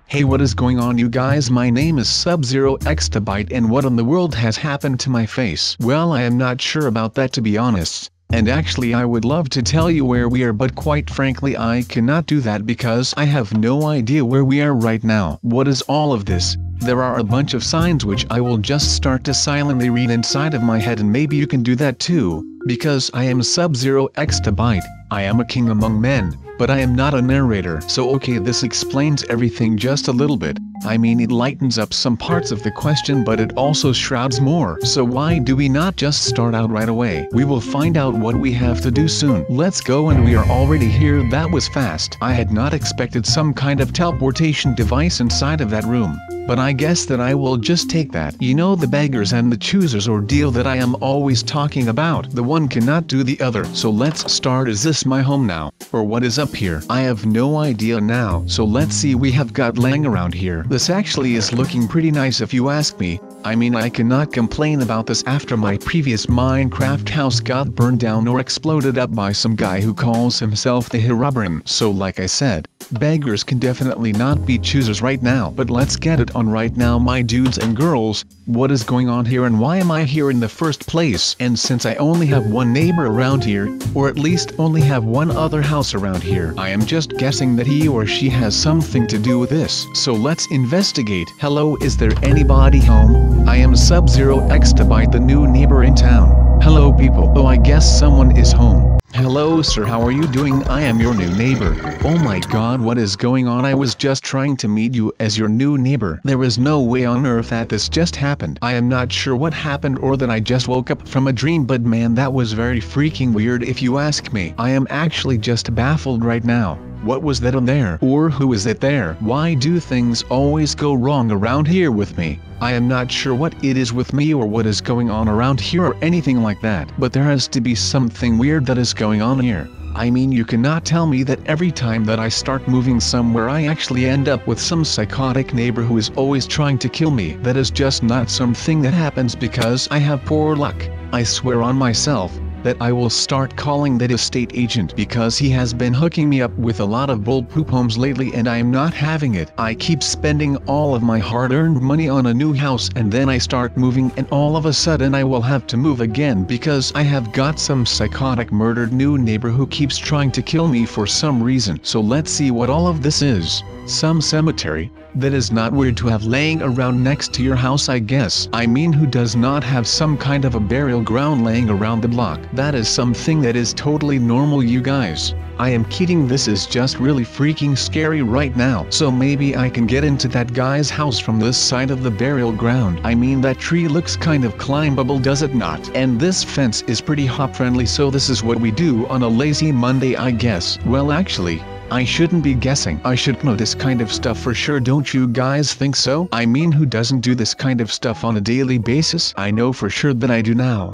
Hey, what is going on, you guys? My name is SubZeroExtabyte, and what in the world has happened to my face? Well, I am not sure about that, to be honest. And actually I would love to tell you where we are, but quite frankly I cannot do that because I have no idea where we are right now. What is all of this? There are a bunch of signs which I will just start to silently read inside of my head, and maybe you can do that too. Because I am SubZeroExtabyte, I am a king among men, but I am not a narrator. So okay, this explains everything just a little bit. I mean, it lightens up some parts of the question, but it also shrouds more. So why do we not just start out right away? We will find out what we have to do soon. Let's go, and we are already here. That was fast. I had not expected some kind of teleportation device inside of that room. But I guess that I will just take that. You know, the beggars and the choosers ordeal that I am always talking about. The one cannot do the other. So let's start. Is this my home now? Or what is up here? I have no idea now. So let's see, we have got laying around here. This actually is looking pretty nice if you ask me. I mean, I cannot complain about this after my previous Minecraft house got burned down or exploded up by some guy who calls himself the Herobrine. So like I said, beggars can definitely not be choosers right now. But let's get it on right now, my dudes and girls. What is going on here, and why am I here in the first place? And since I only have one neighbor around here, or at least only have one other house around here, I am just guessing that he or she has something to do with this. So let's investigate. Hello, is there anybody home? I am SubZeroExtabyte, the new neighbor in town. Hello people. Oh, I guess someone is home. Hello sir, how are you doing? I am your new neighbor. Oh my god, what is going on? I was just trying to meet you as your new neighbor. There is no way on earth that this just happened. I am not sure what happened, or that I just woke up from a dream, but man, that was very freaking weird if you ask me. I am actually just baffled right now. What was that on there? Or who is it there? Why do things always go wrong around here with me? I am not sure what it is with me or what is going on around here or anything like that, but there has to be something weird that is going on here. I mean, you cannot tell me that every time that I start moving somewhere I actually end up with some psychotic neighbor who is always trying to kill me. That is just not something that happens because I have poor luck. I swear on myself that I will start calling that estate agent, because he has been hooking me up with a lot of bull poop homes lately and I am not having it. I keep spending all of my hard-earned money on a new house, and then I start moving and all of a sudden I will have to move again because I have got some psychotic murdered new neighbor who keeps trying to kill me for some reason. So let's see what all of this is. Some cemetery? That is not weird to have laying around next to your house, I guess. I mean, who does not have some kind of a burial ground laying around the block? That is something that is totally normal, you guys. I am kidding, this is just really freaking scary right now. So maybe I can get into that guy's house from this side of the burial ground. I mean, that tree looks kind of climbable, does it not? And this fence is pretty hop friendly, so this is what we do on a lazy Monday, I guess. Well, actually, I shouldn't be guessing. I should know this kind of stuff for sure, don't you guys think so? I mean, who doesn't do this kind of stuff on a daily basis? I know for sure that I do now.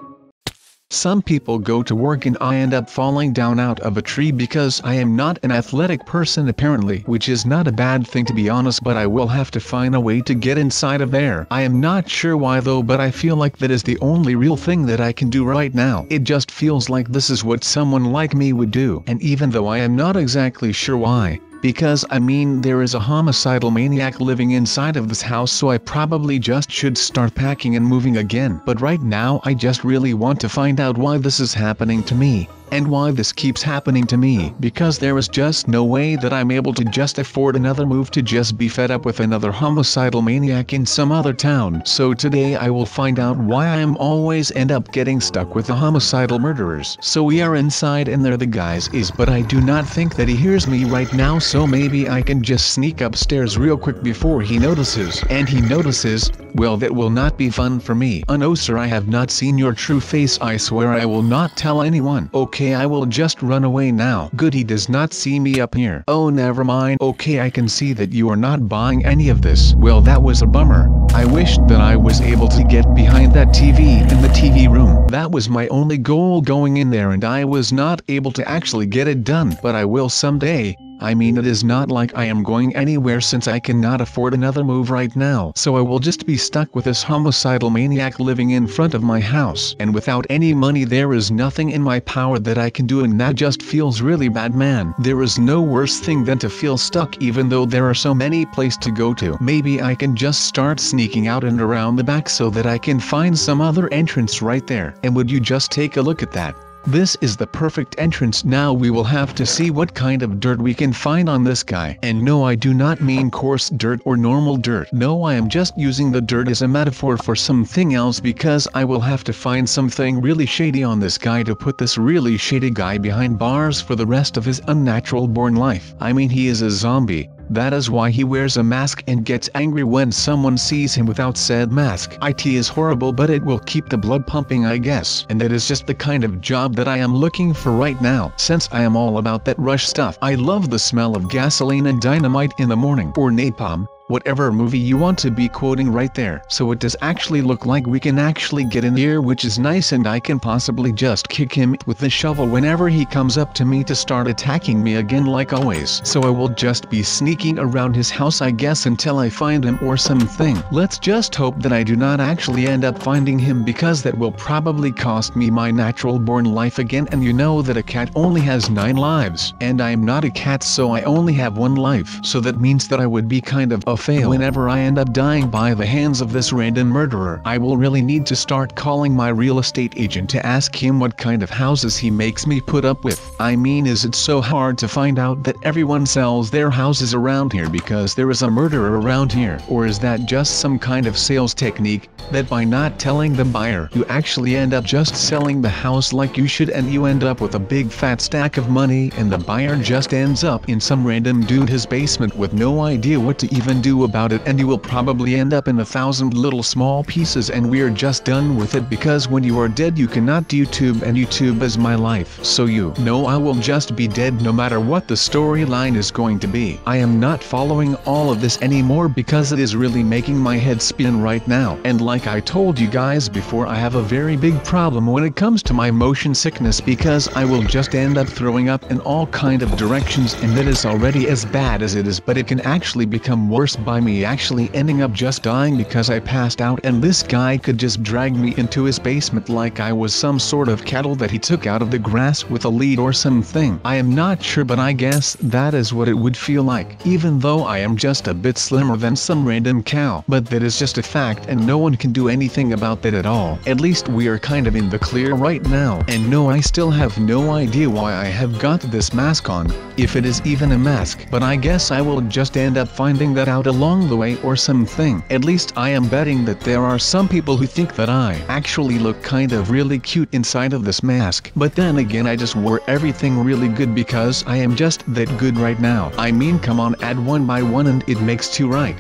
Some people go to work and I end up falling down out of a tree because I am not an athletic person apparently, which is not a bad thing to be honest, but I will have to find a way to get inside of there. I am not sure why though, but I feel like that is the only real thing that I can do right now. It just feels like this is what someone like me would do, and even though I am not exactly sure why. Because I mean, there is a homicidal maniac living inside of this house, so I probably just should start packing and moving again. But right now I just really want to find out why this is happening to me. And why this keeps happening to me, because there is just no way that I'm able to just afford another move to just be fed up with another homicidal maniac in some other town. So today I will find out why I am always end up getting stuck with the homicidal murderers. So we are inside and there the guy is, but I do not think that he hears me right now, so maybe I can just sneak upstairs real quick before he notices. And he notices, well, that will not be fun for me. Oh no sir, I have not seen your true face. I swear I will not tell anyone. Okay, I will just run away now. Good, he does not see me up here. Oh, never mind. Okay, I can see that you are not buying any of this. Well, that was a bummer. I wished that I was able to get behind that TV in the TV room. That was my only goal going in there, and I was not able to actually get it done. But I will someday. I mean, it is not like I am going anywhere since I cannot afford another move right now. So I will just be stuck with this homicidal maniac living in front of my house. And without any money there is nothing in my power that I can do, and that just feels really bad, man. There is no worse thing than to feel stuck even though there are so many places to go to. Maybe I can just start sneaking out and around the back so that I can find some other entrance right there. And would you just take a look at that? This is the perfect entrance. Now we will have to see what kind of dirt we can find on this guy. And no, I do not mean coarse dirt or normal dirt. No, I am just using the dirt as a metaphor for something else, because I will have to find something really shady on this guy to put this really shady guy behind bars for the rest of his unnatural born life. I mean, he is a zombie. That is why he wears a mask and gets angry when someone sees him without said mask. It is horrible, but it will keep the blood pumping, I guess. And that is just the kind of job that I am looking for right now, since I am all about that rush stuff. I love the smell of gasoline and dynamite in the morning, or napalm, whatever movie you want to be quoting right there. So it does actually look like we can actually get in here, which is nice, and I can possibly just kick him with the shovel whenever he comes up to me to start attacking me again like always. So I will just be sneaking around his house, I guess, until I find him or something. Let's just hope that I do not actually end up finding him, because that will probably cost me my natural born life again, and you know that a cat only has 9 lives. And I am not a cat, so I only have 1 life. So that means that I would be kind of a fail whenever I end up dying by the hands of this random murderer. I will really need to start calling my real estate agent to ask him what kind of houses he makes me put up with. I mean, is it so hard to find out that everyone sells their houses around here because there is a murderer around here? Or is that just some kind of sales technique, that by not telling the buyer, you actually end up just selling the house like you should, and you end up with a big fat stack of money, and the buyer just ends up in some random dude's basement with no idea what to even do about it, and you will probably end up in 1,000 little small pieces, and we are just done with it, because when you are dead you cannot YouTube, and YouTube is my life. So you know I will just be dead no matter what the storyline is going to be. I am not following all of this anymore because it is really making my head spin right now. And like I told you guys before, I have a very big problem when it comes to my motion sickness, because I will just end up throwing up in all kind of directions, and that is already as bad as it is, but it can actually become worse by me actually ending up just dying because I passed out, and this guy could just drag me into his basement like I was some sort of cattle that he took out of the grass with a lead or something. I am not sure, but I guess that is what it would feel like, even though I am just a bit slimmer than some random cow. But that is just a fact, and no one can do anything about that at all. At least we are kind of in the clear right now. And no, I still have no idea why I have got this mask on, if it is even a mask, but I guess I will just end up finding that out along the way or something. At least I am betting that there are some people who think that I actually look kind of really cute inside of this mask. But then again, I just wore everything really good because I am just that good right now. I mean, come on, add 1 by 1 and it makes 2, right?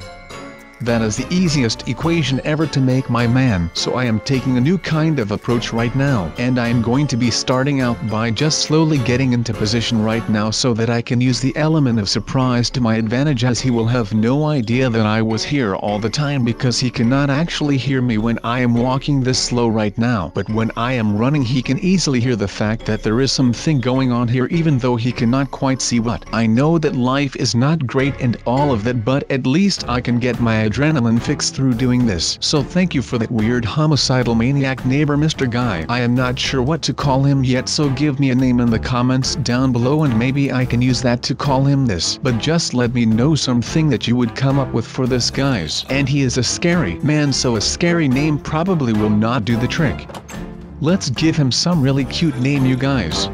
That is the easiest equation ever to make, my man. So I am taking a new kind of approach right now, and I am going to be starting out by just slowly getting into position right now so that I can use the element of surprise to my advantage, as he will have no idea that I was here all the time, because he cannot actually hear me when I am walking this slow right now. But when I am running, he can easily hear the fact that there is something going on here, even though he cannot quite see what. I know that life is not great and all of that, but at least I can get my adrenaline fix through doing this. So thank you for that weird homicidal maniac neighbor, Mr. Guy. I am not sure what to call him yet, so give me a name in the comments down below and maybe I can use that to call him this. But just let me know something that you would come up with for this, guys. And he is a scary man, so a scary name probably will not do the trick. Let's give him some really cute name, you guys.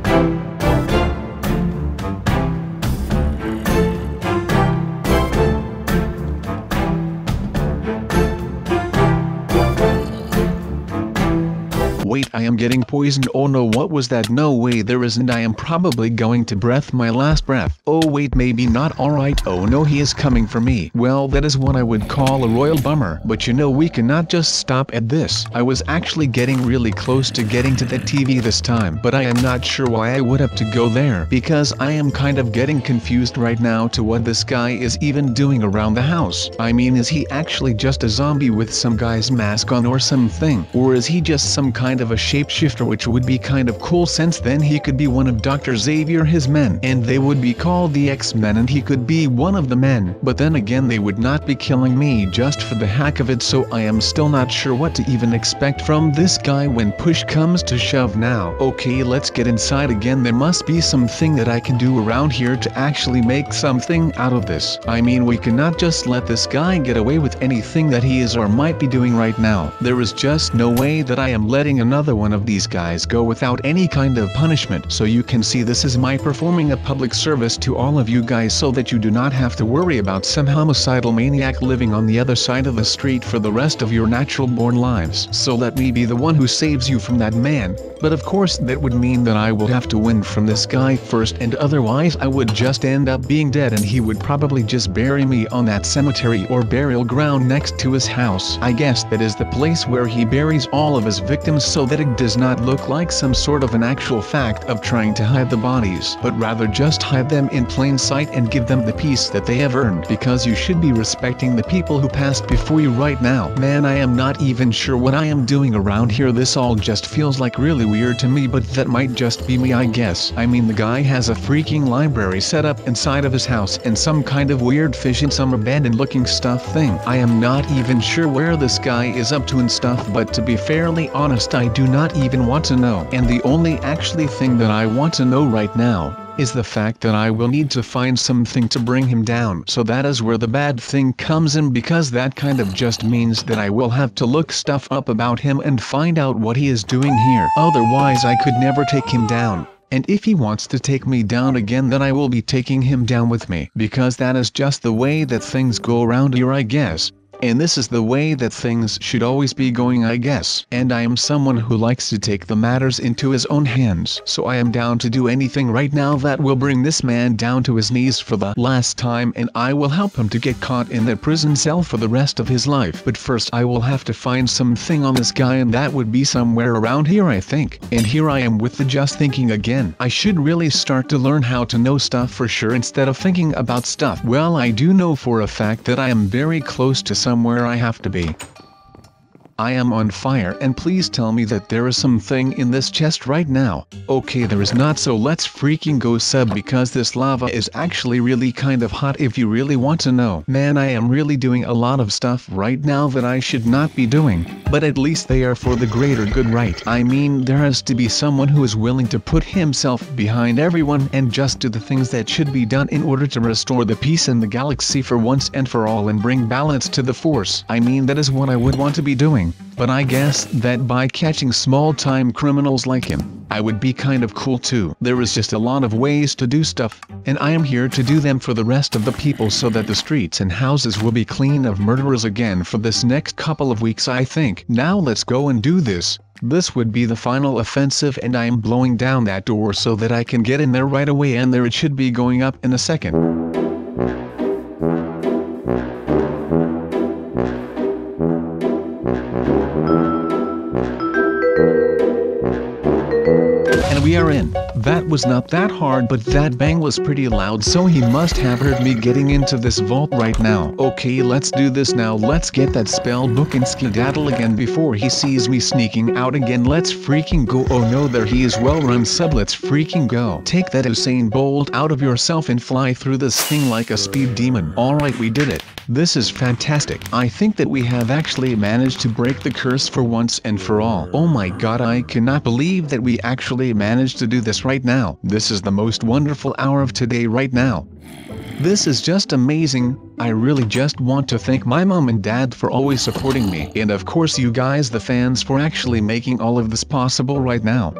Wait, I am getting poisoned. Oh no, what was that? No way, there isn't. I am probably going to breath my last breath. Oh wait, maybe not. Alright, oh no, he is coming for me. Well, that is what I would call a royal bummer. But you know, we cannot just stop at this. I was actually getting really close to getting to the TV this time, but I am not sure why I would have to go there, because I am kind of getting confused right now to what this guy is even doing around the house. I mean, is he actually just a zombie with some guy's mask on or something? Or is he just some kind of a shape shapeshifter, which would be kind of cool since then he could be one of Dr. Xavier his men, and they would be called the X-Men, and he could be one of the men. But then again, they would not be killing me just for the heck of it, so I am still not sure what to even expect from this guy when push comes to shove now. Okay, let's get inside again. There must be something that I can do around here to actually make something out of this. I mean, we cannot just let this guy get away with anything that he is or might be doing right now. There is just no way that I am letting another one of these guys go without any kind of punishment. So you can see this is my performing a public service to all of you guys so that you do not have to worry about some homicidal maniac living on the other side of the street for the rest of your natural born lives. So let me be the one who saves you from that man. But of course that would mean that I will have to win from this guy first, and otherwise I would just end up being dead and he would probably just bury me on that cemetery or burial ground next to his house. I guess that is the place where he buries all of his victims so that it does not look like some sort of an actual fact of trying to hide the bodies, but rather just hide them in plain sight and give them the peace that they have earned, because you should be respecting the people who passed before you right now. Man, I am not even sure what I am doing around here. This all just feels like really weird to me, but that might just be me, I guess. I mean, the guy has a freaking library set up inside of his house and some kind of weird fish in some abandoned looking stuff thing. I am not even sure where this guy is up to and stuff, but to be fairly honest, I do not even want to know. And the only actually thing that I want to know right now is the fact that I will need to find something to bring him down. So that is where the bad thing comes in, because that kind of just means that I will have to look stuff up about him and find out what he is doing here. Otherwise I could never take him down. And if he wants to take me down again, then I will be taking him down with me, because that is just the way that things go around here, I guess. And this is the way that things should always be going, I guess. And I am someone who likes to take the matters into his own hands. So I am down to do anything right now that will bring this man down to his knees for the last time, and I will help him to get caught in that prison cell for the rest of his life. But first I will have to find something on this guy, and that would be somewhere around here, I think. And here I am with the just thinking again. I should really start to learn how to know stuff for sure instead of thinking about stuff. Well, I do know for a fact that I am very close to somewhere I have to be. I am on fire, and please tell me that there is something in this chest right now. Okay, there is not, so let's freaking go sub, because this lava is actually really kind of hot if you really want to know. Man, I am really doing a lot of stuff right now that I should not be doing, but at least they are for the greater good, right? I mean, there has to be someone who is willing to put himself behind everyone and just do the things that should be done in order to restore the peace in the galaxy for once and for all and bring balance to the force. I mean, that is what I would want to be doing. But I guess that by catching small-time criminals like him, I would be kind of cool too. There is just a lot of ways to do stuff, and I am here to do them for the rest of the people so that the streets and houses will be clean of murderers again for this next couple of weeks, I think. Now let's go and do this. This would be the final offensive, and I am blowing down that door so that I can get in there right away, and there it should be going up in a second. And we are in. That was not that hard, but that bang was pretty loud, so he must have heard me getting into this vault right now. Okay, let's do this now. Let's get that spell book and skedaddle again before he sees me sneaking out again. Let's freaking go. Oh no, there he is. Well run, sub. Let's freaking go. Take that Usain Bolt out of yourself and fly through this thing like a speed demon. Alright, we did it. This is fantastic. I think that we have actually managed to break the curse for once and for all. Oh my god, I cannot believe that we actually managed to do this right now. This is the most wonderful hour of today right now. This is just amazing. I really just want to thank my mom and dad for always supporting me, and of course you guys, the fans, for actually making all of this possible right now.